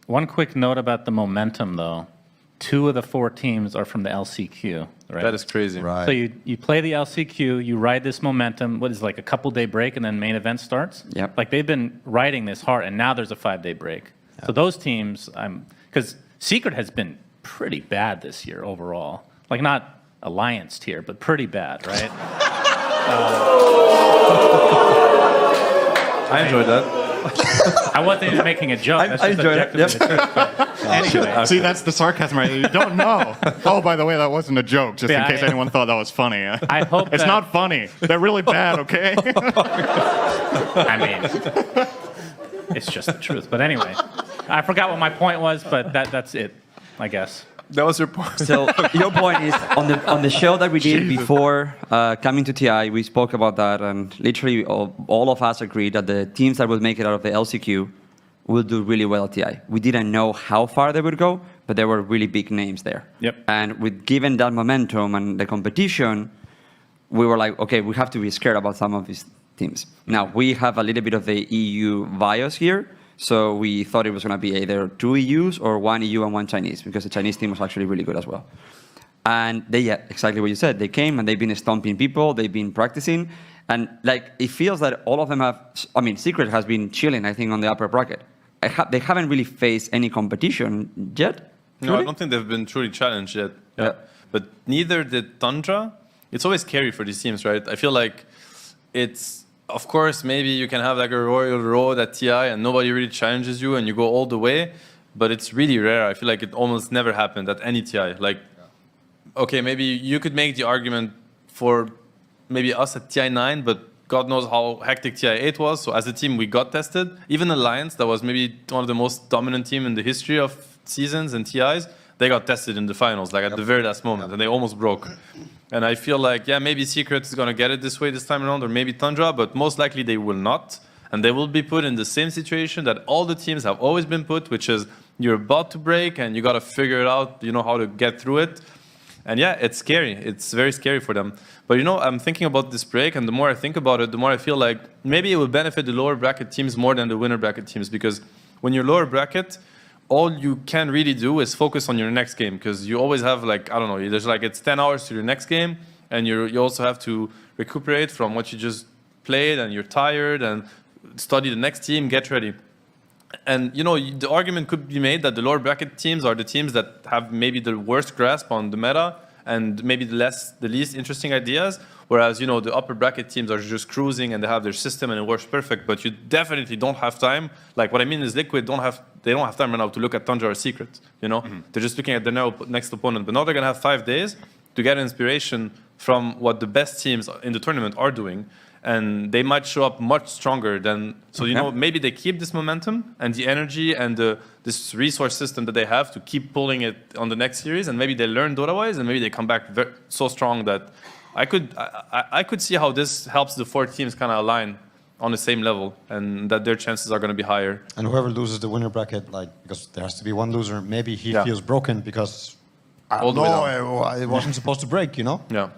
One quick note about the momentum, though. 2 of the 4 teams are from the LCQ, right? That is crazy. Right. So you play the LCQ, you ride this momentum, what is like a couple-day break, and then main event starts? Yep. Like, they've been riding this hard, and now there's a 5-day break. So those teams, because Secret has been pretty bad this year overall. Like, not Alliance tier, but pretty bad, right? I enjoyed that. I wasn't even making a joke. That's I just enjoyed it, objectively the truth. But anyway, See, that's the sarcasm, right? You don't know. Oh, by the way, that wasn't a joke, just Yeah, in case anyone thought that was funny. I hope It's that- not funny. They're really bad, okay? I mean, it's just the truth. But anyway, I forgot what my point was, but that's it, I guess. That was your point. So your point is on the show that we did before coming to TI, we spoke about that, and literally all of us agreed that the teams that would make it out of the LCQ will do really well at TI. We didn't know how far they would go, but there were really big names there. Yep. And with given that momentum and the competition, we were like, okay, we have to be scared about some of these teams. Now we have a little bit of the EU bias here. So we thought it was going to be either 2 EUs or 1 EU and 1 Chinese, because the Chinese team was actually really good as well. And they, yeah, exactly what you said. They came and they've been stomping people. They've been practicing. And like, it feels that all of them have, I mean, Secret has been chilling, I think, on the upper bracket. They haven't really faced any competition yet. No, really? I don't think they've been truly challenged yet. Yeah. But neither did Tundra. It's always scary for these teams, right? I feel like it's, of course, maybe you can have like a royal road at TI and nobody really challenges you and you go all the way, but it's really rare. I feel like it almost never happened at any TI. Like, okay, maybe you could make the argument for maybe us at TI 9, but God knows how hectic TI 8 was. So as a team, we got tested. Even Alliance, that was maybe one of the most dominant team in the history of seasons and TIs, they got tested in the finals, like at the very last moment, and they almost broke. And I feel like, yeah, maybe Secret is going to get it this way this time around, or maybe Tundra, but most likely they will not. And they will be put in the same situation that all the teams have always been put, which is you're about to break and you got to figure it out, you know, how to get through it. And yeah, it's scary. It's very scary for them. But you know, I'm thinking about this break, and the more I think about it, the more I feel like maybe it will benefit the lower bracket teams more than the winner bracket teams, because when you're lower bracket, all you can really do is focus on your next game, because you always have like, I don't know, there's like it's 10 hours to your next game, and you also have to recuperate from what you just played, and you're tired, and study the next team, get ready. And you know, the argument could be made that the lower bracket teams are the teams that have maybe the worst grasp on the meta and maybe the least interesting ideas, whereas you know the upper bracket teams are just cruising and they have their system and it works perfect. But you definitely don't have time. Like what I mean is Liquid they don't have time right now to look at Tundra or Secret. You know, they're just looking at their next opponent. But now they're gonna have 5 days to get inspiration from what the best teams in the tournament are doing. And they might show up much stronger than, so you know, maybe they keep this momentum and the energy and this resource system that they have to keep pulling it on the next series, and maybe they learn Dota-wise, and maybe they come back so strong that I could see how this helps the 4 teams kind of align on the same level, and that their chances are going to be higher. And whoever loses the winner bracket, like, because there has to be one loser, maybe he feels broken because, All the way down. it wasn't supposed to break, you know? Yeah.